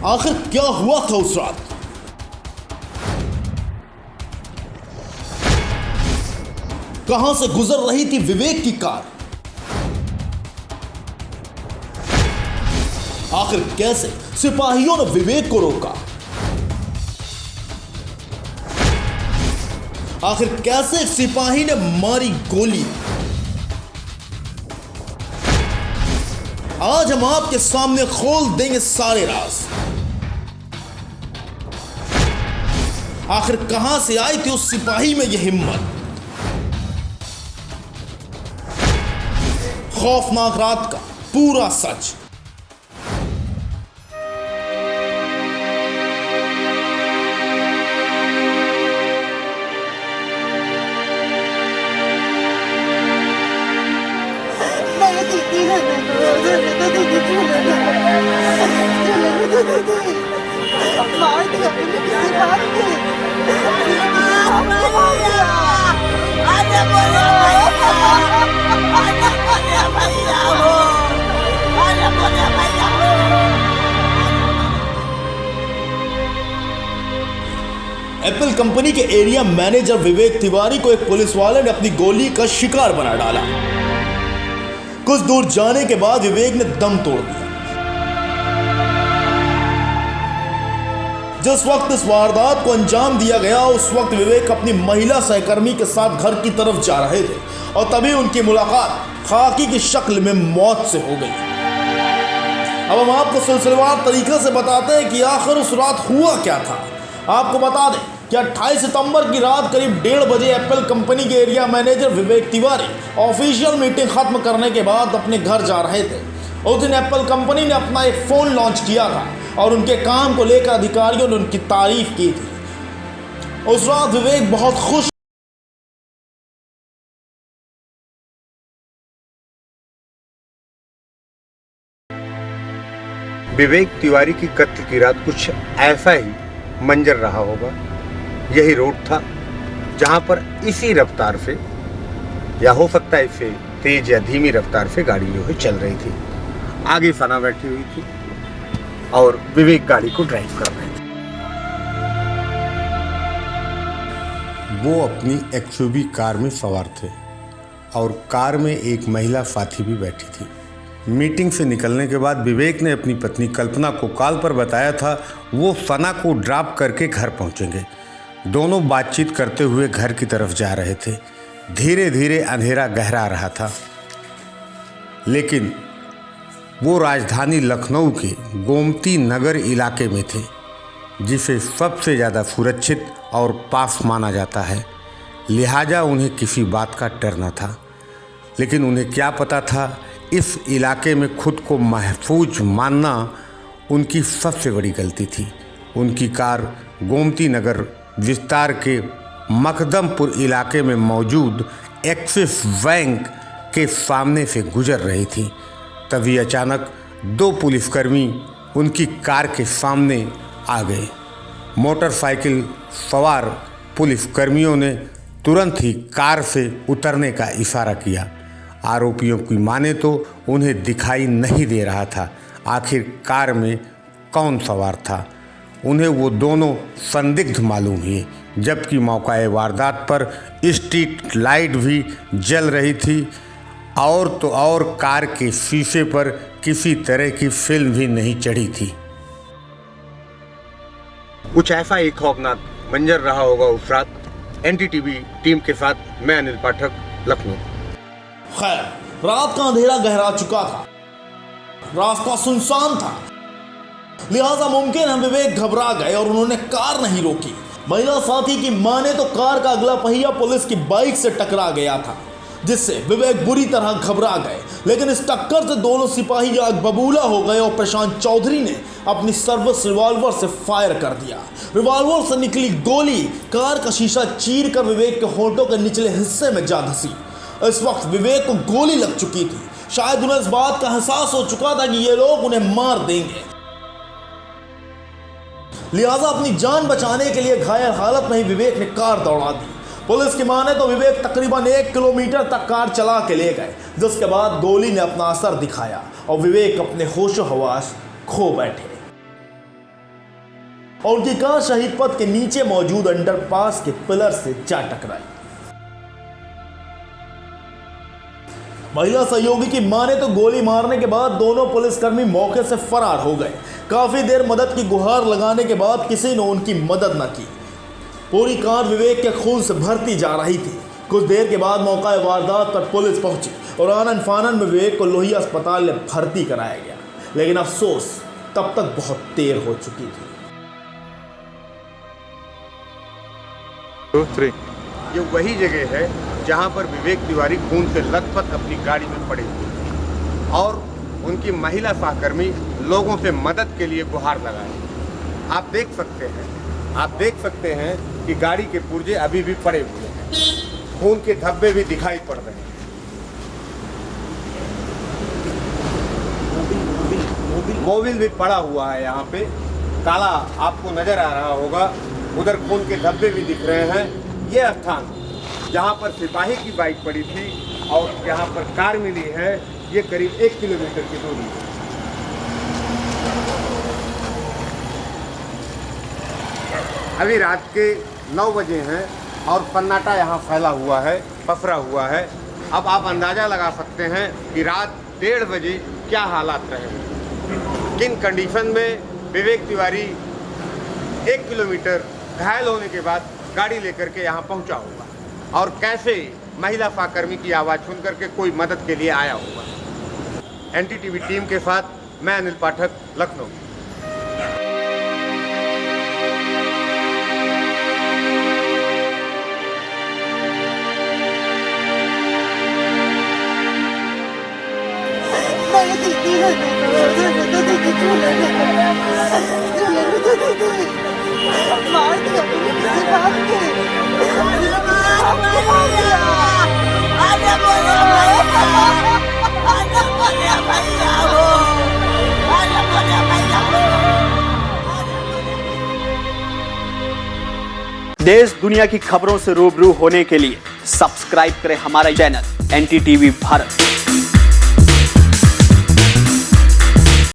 आखिर क्या हुआ था उस रात? कहां से गुजर रही थी विवेक की कार? आखिर कैसे सिपाहियों ने विवेक को रोका? आखिर कैसे सिपाही ने मारी गोली? आज हम आपके सामने खोल देंगे सारे राज। आखिर कहां से आई थी उस सिपाही में यह हिम्मत? खौफनाक रात का पूरा सच। एप्पल कंपनी के एरिया मैनेजर विवेक तिवारी को एक पुलिस वाले ने अपनी गोली का शिकार बना डाला। कुछ दूर जाने के बाद विवेक ने दम तोड़ दिया। जिस वक्त इस वारदात को अंजाम दिया गया उस वक्त विवेक अपनी महिला सहकर्मी के साथ घर की तरफ जा रहे थे और तभी उनकी मुलाकात खाकी की शक्ल में मौत से हो गई। अब हम आपको सिलसिलेवार तरीके से बताते हैं कि आखिर उस रात हुआ क्या था। आपको बता दें कि 28 सितंबर की रात करीब 1:30 बजे एप्पल कंपनी के area manager Vivek Tiwari official meeting खत्म करने के बाद अपने घर जा रहे थे। उस दिन एप्पल कंपनी ने अपना एक फ़ोन लॉन्च किया था और उनके काम को लेकर अधिकारियों ने उनकी तारीफ की थी। उस रात विवेक बहुत खुश विवेक तिवारी की कत्ल की रात कुछ ऐसा ही मंजर रहा होगा। यही रोड था जहां पर इसी रफ्तार से या हो सकता है इससे तेज या धीमी रफ्तार से गाड़ी जो है चल रही थी। आगे सना बैठी हुई थी और विवेक गाड़ी को ड्राइव कर रहे थे। वो अपनी एक्सयूवी कार में सवार थे और कार में एक महिला साथी भी बैठी थी। मीटिंग से निकलने के बाद विवेक ने अपनी पत्नी कल्पना को कॉल पर बताया था वो सना को ड्रॉप करके घर पहुंचेंगे। दोनों बातचीत करते हुए घर की तरफ जा रहे थे। धीरे धीरे अंधेरा गहरा रहा था, लेकिन वो राजधानी लखनऊ के गोमती नगर इलाके में थे, जिसे सबसे ज़्यादा सुरक्षित और पास माना जाता है। लिहाजा उन्हें किसी बात का डर न था। लेकिन उन्हें क्या पता था, इस इलाके में खुद को महफूज मानना उनकी सबसे बड़ी गलती थी। उनकी कार गोमती नगर विस्तार के मकदमपुर इलाके में मौजूद एक्सिस बैंक के सामने से गुजर रही थी। तभी अचानक दो पुलिसकर्मी उनकी कार के सामने आ गए। मोटरसाइकिल सवार पुलिसकर्मियों ने तुरंत ही कार से उतरने का इशारा किया। आरोपियों की माने तो उन्हें दिखाई नहीं दे रहा था आखिर कार में कौन सवार था। उन्हें वो दोनों संदिग्ध मालूम हुए, जबकि मौका वारदात पर स्ट्रीट लाइट भी जल रही थी और तो और कार के शीशे पर किसी तरह की फिल्म भी नहीं चढ़ी थी। कुछ ऐसा एक खौफनाक मंजर रहा होगा उस रात। एनडीटीवी टीम के साथ मैं अनिल पाठक, लखनऊ। खैर, रात का अंधेरा गहरा चुका था, रास्ता सुनसान था, लिहाजा मुमकिन है विवेक घबरा गए और उन्होंने कार नहीं रोकी। महिला साथी की माने तो कार का अगला पहिया पुलिस की बाइक से टकरा गया था, जिससे विवेक बुरी तरह घबरा गए। लेकिन इस टक्कर से दोनों सिपाही आग बबूला हो गए और प्रशांत चौधरी ने अपनी सर्विस रिवॉल्वर से फायर कर दिया। रिवॉल्वर से निकली गोली कार का शीशा चीर कर विवेक के होंठों के निचले हिस्से में जा धंसी। इस वक्त विवेक को गोली लग चुकी थी। शायद उन्हें इस बात का एहसास हो चुका था कि ये लोग उन्हें मार देंगे, लिहाजा अपनी जान बचाने के लिए घायल हालत में ही विवेक ने कार दौड़ा दी। पुलिस की माने तो विवेक तकरीबन 1 किलोमीटर तक कार चला के ले गए, जिसके बाद गोली ने अपना असर दिखाया और विवेक अपने होशो हवास खो बैठे। और उनकी कार शहीद पथ के नीचे मौजूद अंडरपास के पिलर से जा टकराई। महिला सहयोगी की माने तो गोली मारने के बाद दोनों पुलिसकर्मी मौके से फरार हो गए। काफी देर मदद की गुहार लगाने के बाद किसी ने उनकी मदद न की। पूरी कार विवेक के खून से भरती जा रही थी। कुछ देर के बाद मौका वारदात पर पुलिस पहुंची और आनन फानन में विवेक को लोहिया अस्पताल में भर्ती कराया गया, लेकिन अफसोस तब तक बहुत देर हो चुकी थी। 2, 3 ये वही जगह है जहां पर विवेक तिवारी खून से लथपथ अपनी गाड़ी में पड़े हुए थे और उनकी महिला सहकर्मी लोगों से मदद के लिए गुहार लगाए। आप देख सकते हैं कि गाड़ी के पुर्जे अभी भी पड़े हुए हैं, खून के धब्बे भी दिखाई पड़ रहे हैं। मोबिल भी पड़ा हुआ है यहाँ पे, काला आपको नजर आ रहा होगा। उधर खून के धब्बे भी दिख रहे हैं। ये स्थान जहाँ पर सिपाही की बाइक पड़ी थी और जहाँ पर कार मिली है, ये करीब 1 किलोमीटर की दूरी है। अभी रात के 9 बजे हैं और सन्नाटा यहाँ फैला हुआ है, पसरा हुआ है। अब आप अंदाज़ा लगा सकते हैं कि रात 1:30 बजे क्या हालात रहे, किन कंडीशन में विवेक तिवारी 1 किलोमीटर घायल होने के बाद गाड़ी लेकर के यहाँ पहुँचा होगा और कैसे महिला सहकर्मी की आवाज़ सुन करके कोई मदद के लिए आया होगा। एनटीटीवी टीम के साथ मैं अनिल पाठक, लखनऊ। देश दुनिया की खबरों से रूबरू होने के लिए सब्सक्राइब करें हमारा चैनल NTTV भारत।